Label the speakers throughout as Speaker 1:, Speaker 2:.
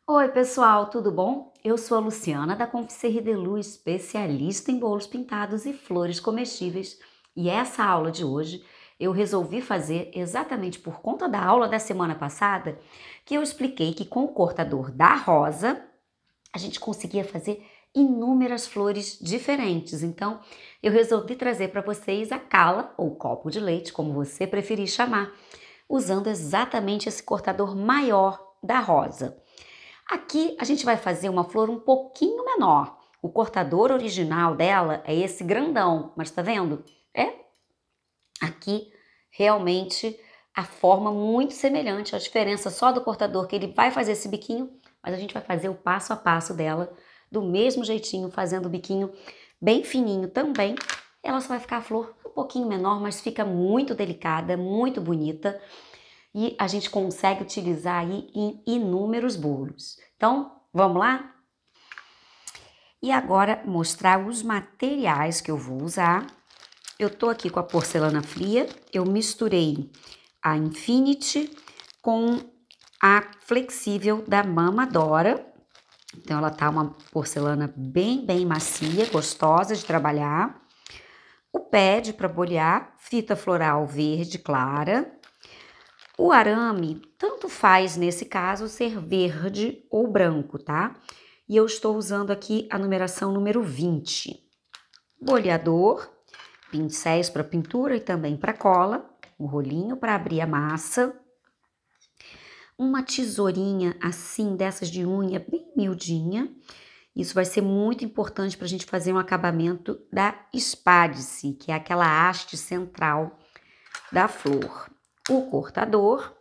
Speaker 1: Oi, pessoal, tudo bom? Eu sou a Luciana da Confiserie de Lu, especialista em bolos pintados e flores comestíveis. E essa aula de hoje eu resolvi fazer exatamente por conta da aula da semana passada, que eu expliquei que com o cortador da rosa a gente conseguia fazer inúmeras flores diferentes. Então, eu resolvi trazer para vocês a cala ou copo de leite, como você preferir chamar, usando exatamente esse cortador maior da rosa. Aqui a gente vai fazer uma flor um pouquinho menor. O cortador original dela é esse grandão, mas tá vendo? É aqui realmente a forma muito semelhante, a diferença só do cortador que ele vai fazer esse biquinho, mas a gente vai fazer o passo a passo dela do mesmo jeitinho, fazendo o biquinho bem fininho também. Ela só vai ficar a flor um pouquinho menor, mas fica muito delicada, muito bonita e a gente consegue utilizar aí em inúmeros bolos. Então, vamos lá? E agora mostrar os materiais que eu vou usar. Eu tô aqui com a porcelana fria, eu misturei a Infinity com a flexível da Mama Dora. Então ela tá uma porcelana bem macia, gostosa de trabalhar. O pad para bolear, fita floral verde clara. O arame, tanto faz nesse caso ser verde ou branco, tá? E eu estou usando aqui a numeração número 20. Boleador, pincéis para pintura e também para cola, um rolinho para abrir a massa, uma tesourinha assim, dessas de unha, bem miudinha. Isso vai ser muito importante para a gente fazer um acabamento da espádice, que é aquela haste central da flor. O cortador.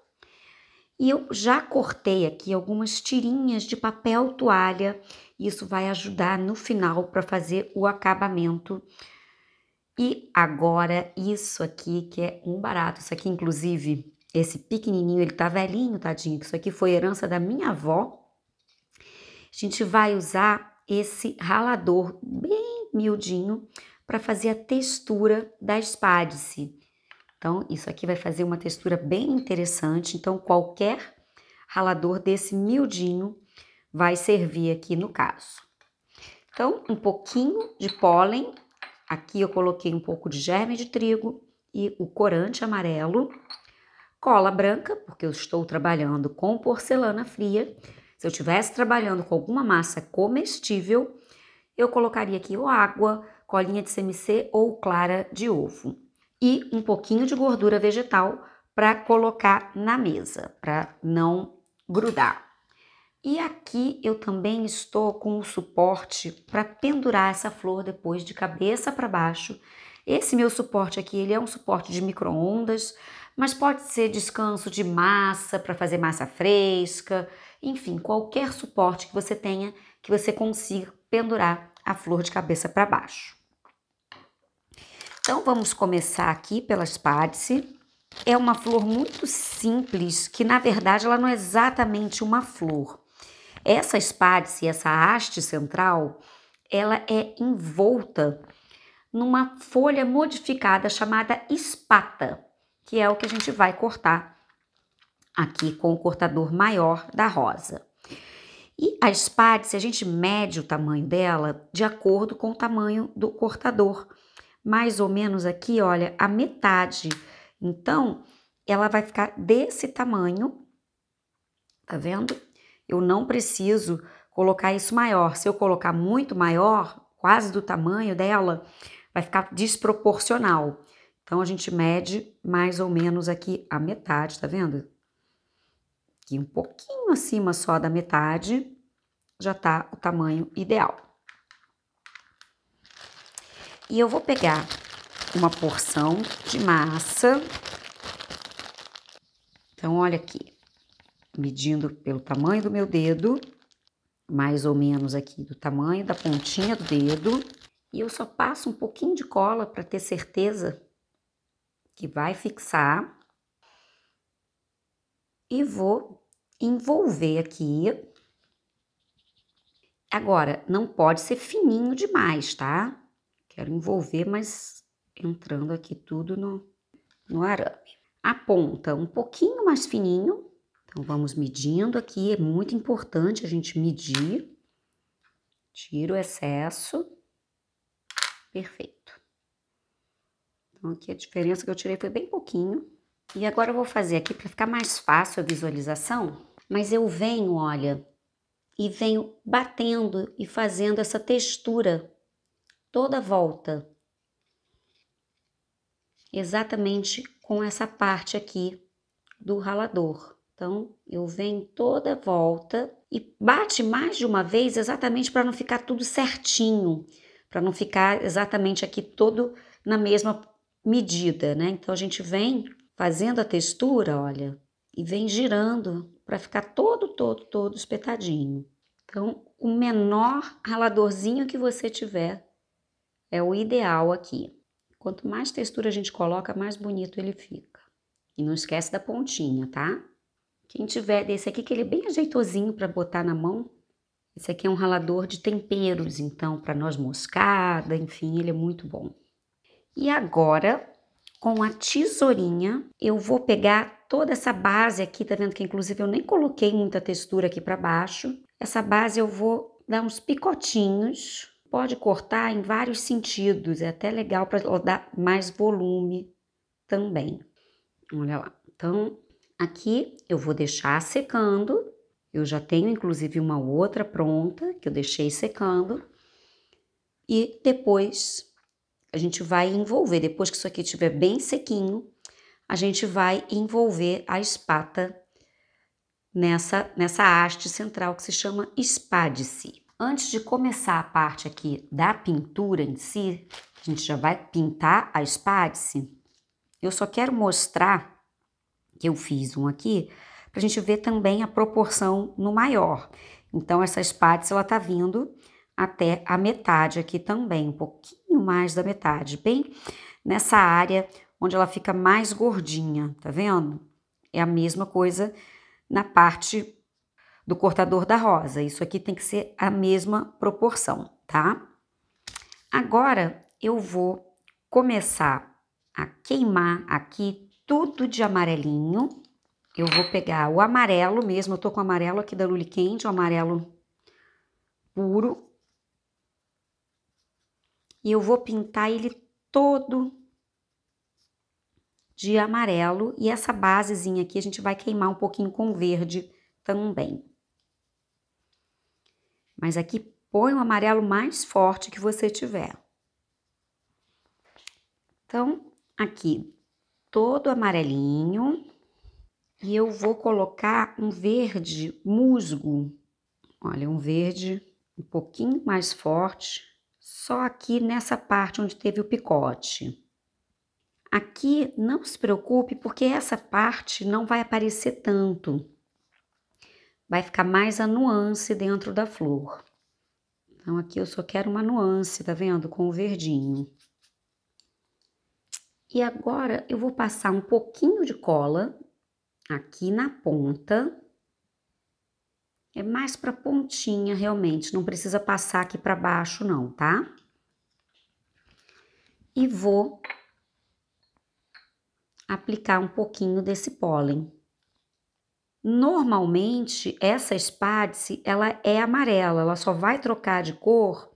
Speaker 1: E eu já cortei aqui algumas tirinhas de papel toalha. Isso vai ajudar no final para fazer o acabamento. E agora isso aqui que é um barato. Isso aqui, inclusive, esse pequenininho, ele tá velhinho, tadinho. Isso aqui foi herança da minha avó. A gente vai usar esse ralador bem miudinho para fazer a textura da espádice. Então, isso aqui vai fazer uma textura bem interessante. Então, qualquer ralador desse miudinho vai servir aqui no caso. Então, um pouquinho de pólen. Aqui eu coloquei um pouco de germe de trigo e o corante amarelo. Cola branca, porque eu estou trabalhando com porcelana fria. Se eu estivesse trabalhando com alguma massa comestível, eu colocaria aqui ou água, colinha de CMC ou clara de ovo. E um pouquinho de gordura vegetal para colocar na mesa, para não grudar. E aqui eu também estou com o suporte para pendurar essa flor depois de cabeça para baixo. Esse meu suporte aqui, ele é um suporte de micro-ondas, mas pode ser descanso de massa para fazer massa fresca, enfim, qualquer suporte que você tenha que você consiga pendurar a flor de cabeça para baixo. Então vamos começar aqui pela espádice. É uma flor muito simples, que na verdade ela não é exatamente uma flor. Essa espádice, essa haste central, ela é envolta numa folha modificada chamada espata, que é o que a gente vai cortar aqui com o cortador maior da rosa. E a espádice, a gente mede o tamanho dela de acordo com o tamanho do cortador. Mais ou menos aqui, olha, a metade. Então, ela vai ficar desse tamanho, tá vendo? Eu não preciso colocar isso maior. Se eu colocar muito maior, quase do tamanho dela, vai ficar desproporcional. Então, a gente mede mais ou menos aqui a metade, tá vendo? Aqui um pouquinho acima só da metade, já tá o tamanho ideal. E eu vou pegar uma porção de massa. Então, olha aqui, medindo pelo tamanho do meu dedo, mais ou menos aqui do tamanho da pontinha do dedo. E eu só passo um pouquinho de cola para ter certeza que vai fixar. E vou envolver aqui. Agora, não pode ser fininho demais, tá? Quero envolver, mas entrando aqui tudo no arame. A ponta um pouquinho mais fininho, Então, vamos medindo aqui, é muito importante a gente medir. Tira o excesso. Perfeito. Então, aqui a diferença que eu tirei foi bem pouquinho. E agora eu vou fazer aqui para ficar mais fácil a visualização, mas eu venho, olha, e venho batendo e fazendo essa textura toda a volta. Exatamente com essa parte aqui do ralador. Então, eu venho toda a volta e bate mais de uma vez exatamente para não ficar tudo certinho, para não ficar exatamente aqui todo na mesma medida, né? Então, a gente vem fazendo a textura, olha, e vem girando para ficar todo espetadinho. Então, o menor raladorzinho que você tiver é o ideal aqui. Quanto mais textura a gente coloca, mais bonito ele fica. E não esquece da pontinha, tá? Quem tiver desse aqui, que ele é bem ajeitosinho para botar na mão. Esse aqui é um ralador de temperos, então, para noz moscada, enfim, ele é muito bom. E agora, com a tesourinha, eu vou pegar toda essa base aqui, tá vendo que inclusive eu nem coloquei muita textura aqui para baixo. Essa base eu vou dar uns picotinhos. Pode cortar em vários sentidos, é até legal para dar mais volume também. Olha lá. Então, aqui eu vou deixar secando. Eu já tenho inclusive uma outra pronta que eu deixei secando. E depois a gente vai envolver, depois que isso aqui estiver bem sequinho, a gente vai envolver a espátula nessa haste central que se chama espádice. Antes de começar a parte aqui da pintura em si, a gente já vai pintar a espádice. Eu só quero mostrar que eu fiz um aqui, pra gente ver também a proporção no maior. Então, essa espádice, ela tá vindo até a metade aqui também, um pouquinho mais da metade, bem nessa área onde ela fica mais gordinha, tá vendo? É a mesma coisa na parte do cortador da rosa. Isso aqui tem que ser a mesma proporção, tá? Agora, eu vou começar a queimar aqui tudo de amarelinho. Eu vou pegar o amarelo mesmo, eu tô com o amarelo aqui da Luli Quente, o amarelo puro. E eu vou pintar ele todo de amarelo. E essa basezinha aqui a gente vai queimar um pouquinho com verde também. Mas aqui põe o amarelo mais forte que você tiver. Então, aqui todo amarelinho. E eu vou colocar um verde musgo. Olha, um verde um pouquinho mais forte, só aqui nessa parte onde teve o picote. Aqui não se preocupe, porque essa parte não vai aparecer tanto. Vai ficar mais a nuance dentro da flor. Então, aqui eu só quero uma nuance, tá vendo? Com o verdinho. E agora eu vou passar um pouquinho de cola aqui na ponta. É mais pra pontinha, realmente. Não precisa passar aqui pra baixo, não, tá? E vou aplicar um pouquinho desse pólen. Normalmente, essa espádice, ela é amarela. Ela só vai trocar de cor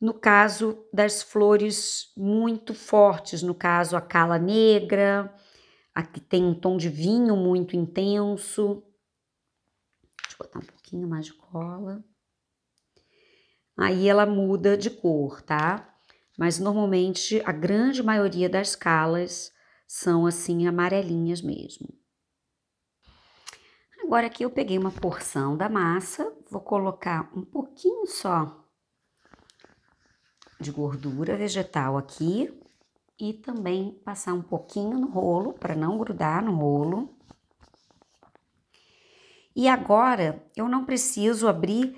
Speaker 1: no caso das flores muito fortes. No caso, a cala negra, a que tem um tom de vinho muito intenso. Deixa eu botar um pouquinho mais de cola. Aí ela muda de cor, tá? Mas normalmente a grande maioria das calas são assim amarelinhas mesmo. Agora aqui eu peguei uma porção da massa, vou colocar um pouquinho só de gordura vegetal aqui e também passar um pouquinho no rolo para não grudar no rolo. E agora eu não preciso abrir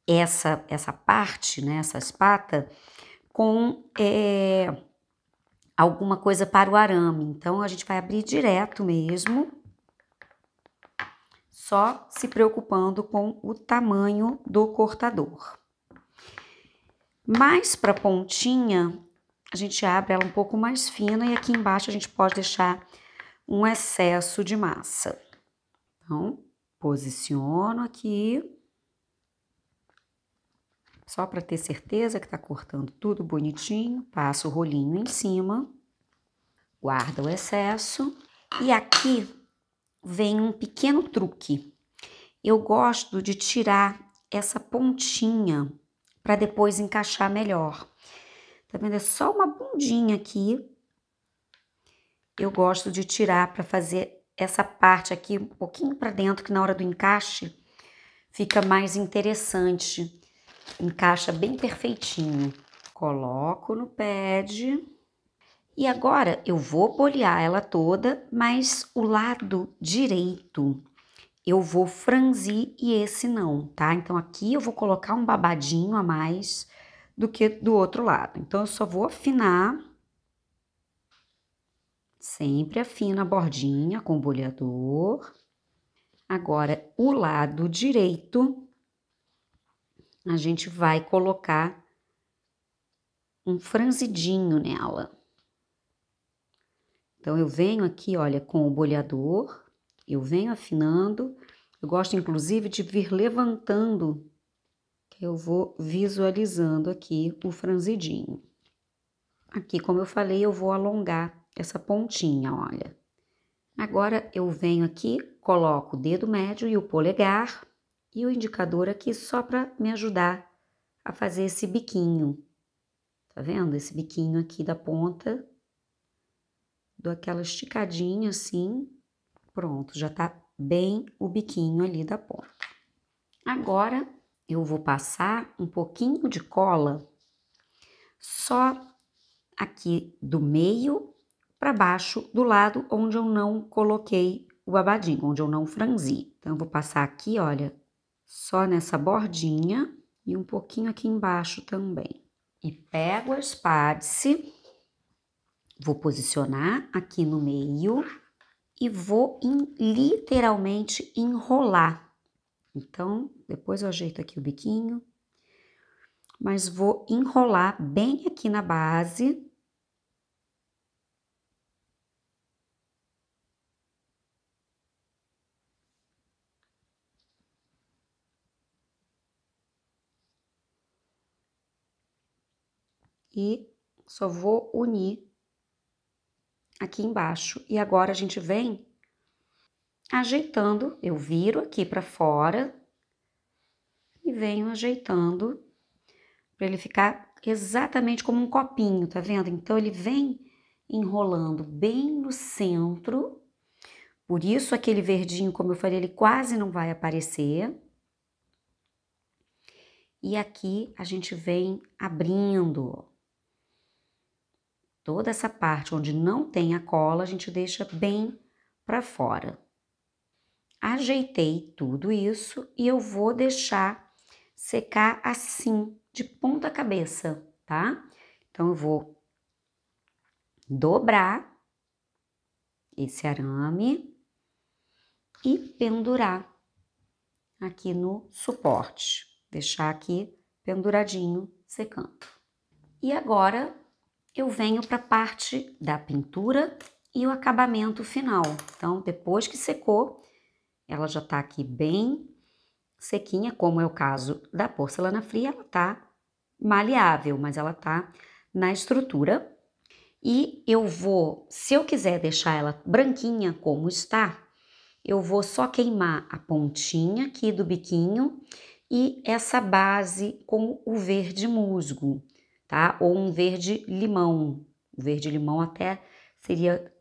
Speaker 1: essa parte, né, essa espátula, com alguma coisa para o arame. Então, a gente vai abrir direto mesmo, só se preocupando com o tamanho do cortador. Mais para a pontinha, a gente abre ela um pouco mais fina e aqui embaixo a gente pode deixar um excesso de massa. Então, posiciono aqui, só para ter certeza que tá cortando tudo bonitinho. Passo o rolinho em cima, guarda o excesso. E aqui vem um pequeno truque. Eu gosto de tirar essa pontinha para depois encaixar melhor. Tá vendo? É só uma bundinha aqui. Eu gosto de tirar para fazer essa parte aqui um pouquinho para dentro, que na hora do encaixe fica mais interessante. Encaixa bem perfeitinho. Coloco no pad. E agora eu vou bolear ela toda, mas o lado direito eu vou franzir e esse não, tá? Então aqui eu vou colocar um babadinho a mais do que do outro lado. Então eu só vou afinar, sempre afina a bordinha com o boleador. Agora o lado direito a gente vai colocar um franzidinho nela. Então eu venho aqui, olha, com o boleador, eu venho afinando. Eu gosto inclusive de vir levantando, que eu vou visualizando aqui o franzidinho. Aqui, como eu falei, eu vou alongar essa pontinha, olha. Agora eu venho aqui, coloco o dedo médio e o polegar e o indicador aqui só para me ajudar a fazer esse biquinho. Tá vendo? Esse biquinho aqui da ponta. Dou aquela esticadinha assim. Pronto, já tá bem o biquinho ali da ponta. Agora eu vou passar um pouquinho de cola só aqui do meio para baixo, do lado onde eu não coloquei o babadinho, onde eu não franzi. Então, eu vou passar aqui, olha, só nessa bordinha e um pouquinho aqui embaixo também. E pego a espádice, vou posicionar aqui no meio e vou literalmente enrolar. Então, depois eu ajeito aqui o biquinho, mas vou enrolar bem aqui na base. E só vou unir aqui embaixo. E agora a gente vem ajeitando, eu viro aqui para fora e venho ajeitando para ele ficar exatamente como um copinho, tá vendo? Então ele vem enrolando bem no centro, por isso aquele verdinho, como eu falei, ele quase não vai aparecer. E aqui a gente vem abrindo, ó. Toda essa parte onde não tem a cola, a gente deixa bem para fora. Ajeitei tudo isso e eu vou deixar secar assim, de ponta cabeça, tá? Então, eu vou dobrar esse arame e pendurar aqui no suporte. Deixar aqui penduradinho, secando. E agora, eu venho para a parte da pintura e o acabamento final. Então, depois que secou, ela já tá aqui bem sequinha, como é o caso da porcelana fria, ela tá maleável, mas ela tá na estrutura. E eu vou, se eu quiser deixar ela branquinha como está, eu vou só queimar a pontinha aqui do biquinho e essa base com o verde musgo, tá? Ou um verde limão. O verde limão até seria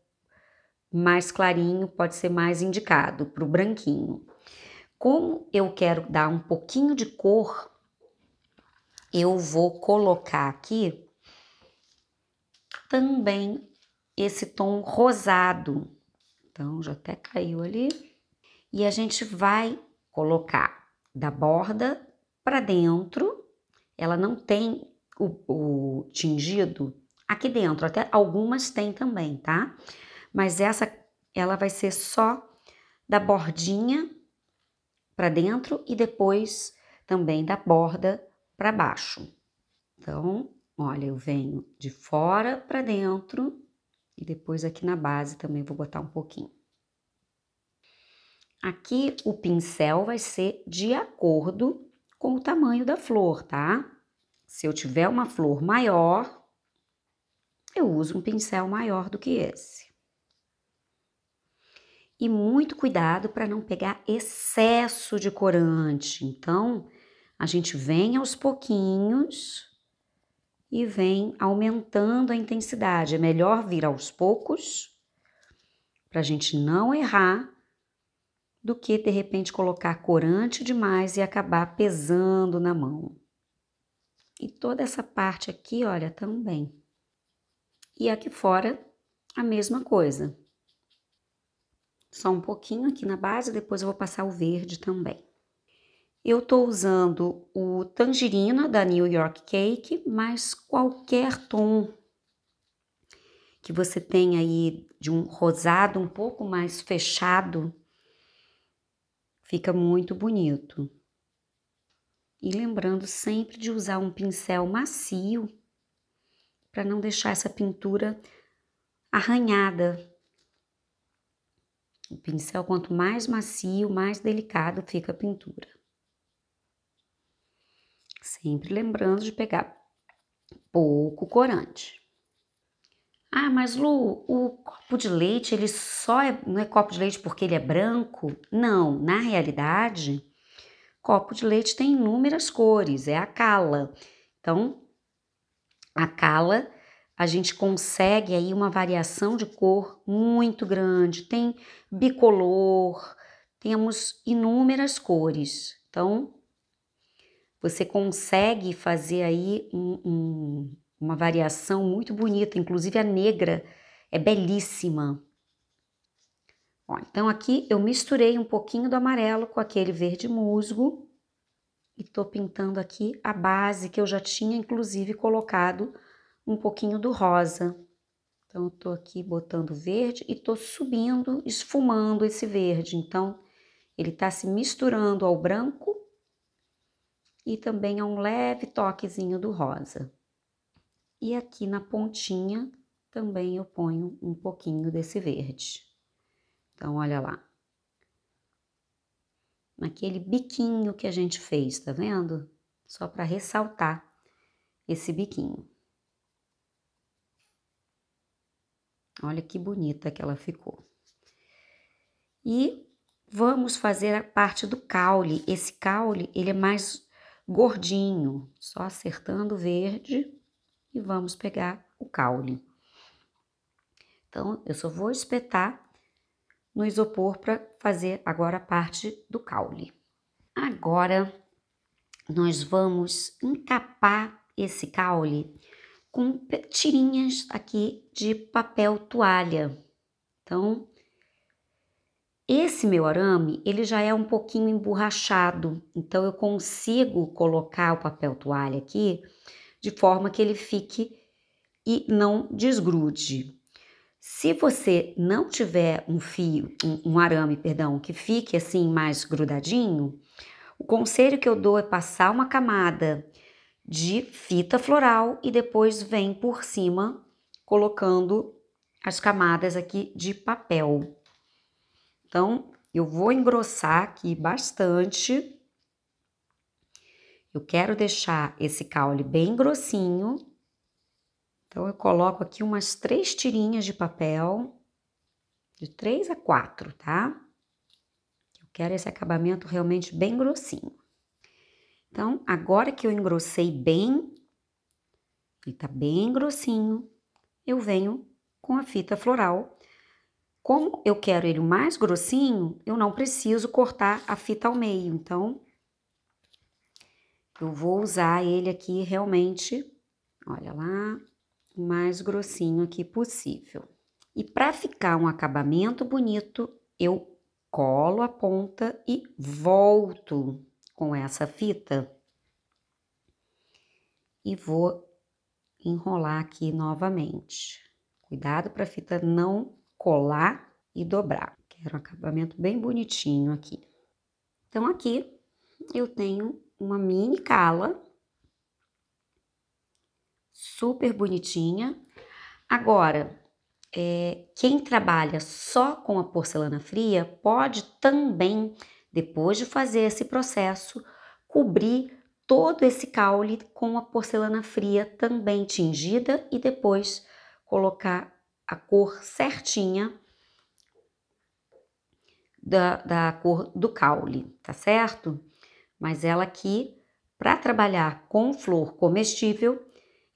Speaker 1: mais clarinho, pode ser mais indicado para o branquinho. Como eu quero dar um pouquinho de cor, eu vou colocar aqui também esse tom rosado. Então, já até caiu ali. E a gente vai colocar da borda para dentro. Ela não tem o tingido aqui dentro, até algumas tem também, tá? Mas essa, ela vai ser só da bordinha para dentro e depois também da borda para baixo. Então, olha, eu venho de fora para dentro e depois aqui na base também vou botar um pouquinho. Aqui o pincel vai ser de acordo com o tamanho da flor, tá? Se eu tiver uma flor maior, eu uso um pincel maior do que esse. E muito cuidado para não pegar excesso de corante. Então, a gente vem aos pouquinhos e vem aumentando a intensidade. É melhor vir aos poucos para a gente não errar do que de repente colocar corante demais e acabar pesando na mão. E toda essa parte aqui, olha, também. E aqui fora, a mesma coisa. Só um pouquinho aqui na base, depois eu vou passar o verde também. Eu tô usando o tangerina da New York Cake, mas qualquer tom que você tenha aí de um rosado um pouco mais fechado, fica muito bonito. E lembrando sempre de usar um pincel macio para não deixar essa pintura arranhada. O pincel, quanto mais macio, mais delicado fica a pintura. Sempre lembrando de pegar pouco corante. Ah, mas Lu, o copo de leite, ele só não é copo de leite porque ele é branco? Não, na realidade, copo de leite tem inúmeras cores, é a cala. Então, a cala, a gente consegue aí uma variação de cor muito grande. Tem bicolor, temos inúmeras cores. Então, você consegue fazer aí uma variação muito bonita, inclusive a negra é belíssima. Ó, então aqui eu misturei um pouquinho do amarelo com aquele verde musgo e tô pintando aqui a base que eu já tinha inclusive colocado um pouquinho do rosa. Então eu tô aqui botando verde e tô subindo, esfumando esse verde. Então ele tá se misturando ao branco e também a um leve toquezinho do rosa. E aqui na pontinha também eu ponho um pouquinho desse verde. Então, olha lá. Naquele biquinho que a gente fez, tá vendo? Só para ressaltar esse biquinho. Olha que bonita que ela ficou. E vamos fazer a parte do caule. Esse caule, ele é mais gordinho. Só acertando o verde e vamos pegar o caule. Então, eu só vou espetar no isopor para fazer agora a parte do caule. Agora, nós vamos encapar esse caule com tirinhas aqui de papel toalha. Então, esse meu arame, ele já é um pouquinho emborrachado, então eu consigo colocar o papel toalha aqui de forma que ele fique e não desgrude. Se você não tiver um arame, perdão, que fique assim mais grudadinho, o conselho que eu dou é passar uma camada de fita floral e depois vem por cima colocando as camadas aqui de papel. Então, eu vou engrossar aqui bastante. Eu quero deixar esse caule bem grossinho. Então, eu coloco aqui umas 3 tirinhas de papel, de 3 a 4, tá? Eu quero esse acabamento realmente bem grossinho. Então, agora que eu engrossei bem, ele tá bem grossinho, eu venho com a fita floral. Como eu quero ele mais grossinho, eu não preciso cortar a fita ao meio, então eu vou usar ele aqui realmente, olha lá, o mais grossinho aqui possível. E para ficar um acabamento bonito, eu colo a ponta e volto com essa fita e vou enrolar aqui novamente. Cuidado para a fita não colar e dobrar. Quero um acabamento bem bonitinho aqui. Então, aqui eu tenho uma mini cala, super bonitinha. Agora, quem trabalha só com a porcelana fria pode também, depois de fazer esse processo, cobrir todo esse caule com a porcelana fria também tingida e depois colocar a cor certinha da cor do caule, tá certo? Mas ela aqui, para trabalhar com flor comestível,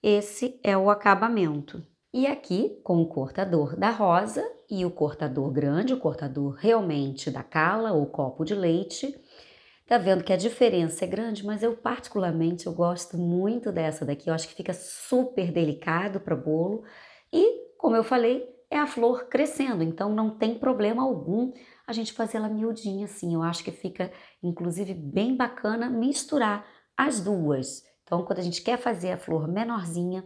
Speaker 1: esse é o acabamento. E aqui, com o cortador da rosa e o cortador grande, o cortador realmente da cala ou copo de leite, tá vendo que a diferença é grande, mas eu particularmente eu gosto muito dessa daqui, eu acho que fica super delicado para bolo e, como eu falei, é a flor crescendo, então não tem problema algum a gente fazer ela miudinha assim, eu acho que fica inclusive bem bacana misturar as duas. Então quando a gente quer fazer a flor menorzinha,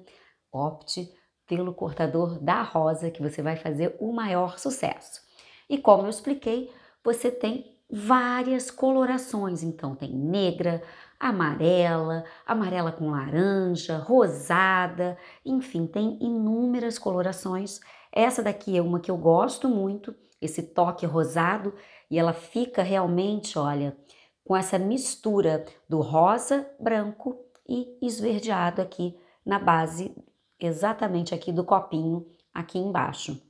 Speaker 1: opte pelo cortador da rosa que você vai fazer o maior sucesso. E como eu expliquei, você tem várias colorações, então tem negra, amarela, amarela com laranja, rosada, enfim, tem inúmeras colorações. Essa daqui é uma que eu gosto muito, esse toque rosado, e ela fica realmente, olha, com essa mistura do rosa, branco e esverdeado aqui na base, exatamente aqui do copinho, aqui embaixo.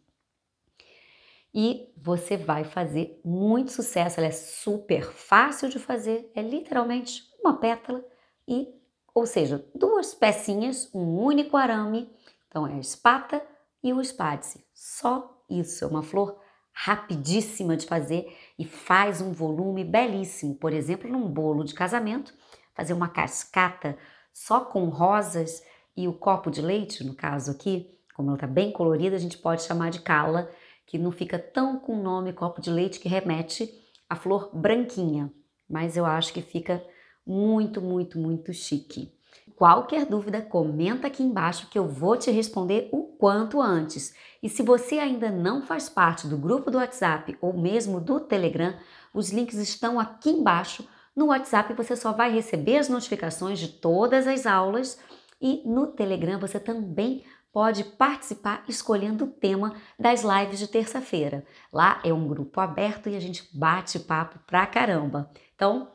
Speaker 1: E você vai fazer muito sucesso, ela é super fácil de fazer, é literalmente uma pétala e, ou seja, duas pecinhas, um único arame, então é a espata e o espádice, só isso, é uma flor rapidíssima de fazer e faz um volume belíssimo, por exemplo, num bolo de casamento, fazer uma cascata só com rosas e o copo de leite, no caso aqui, como ela está bem colorida, a gente pode chamar de cala, que não fica tão com o nome copo de leite que remete à flor branquinha, mas eu acho que fica muito, muito, muito chique. Qualquer dúvida, comenta aqui embaixo que eu vou te responder o quanto antes. E se você ainda não faz parte do grupo do WhatsApp ou mesmo do Telegram, os links estão aqui embaixo. No WhatsApp você só vai receber as notificações de todas as aulas e no Telegram você também pode participar escolhendo o tema das lives de terça-feira. Lá é um grupo aberto e a gente bate papo pra caramba. Então,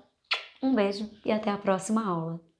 Speaker 1: um beijo e até a próxima aula.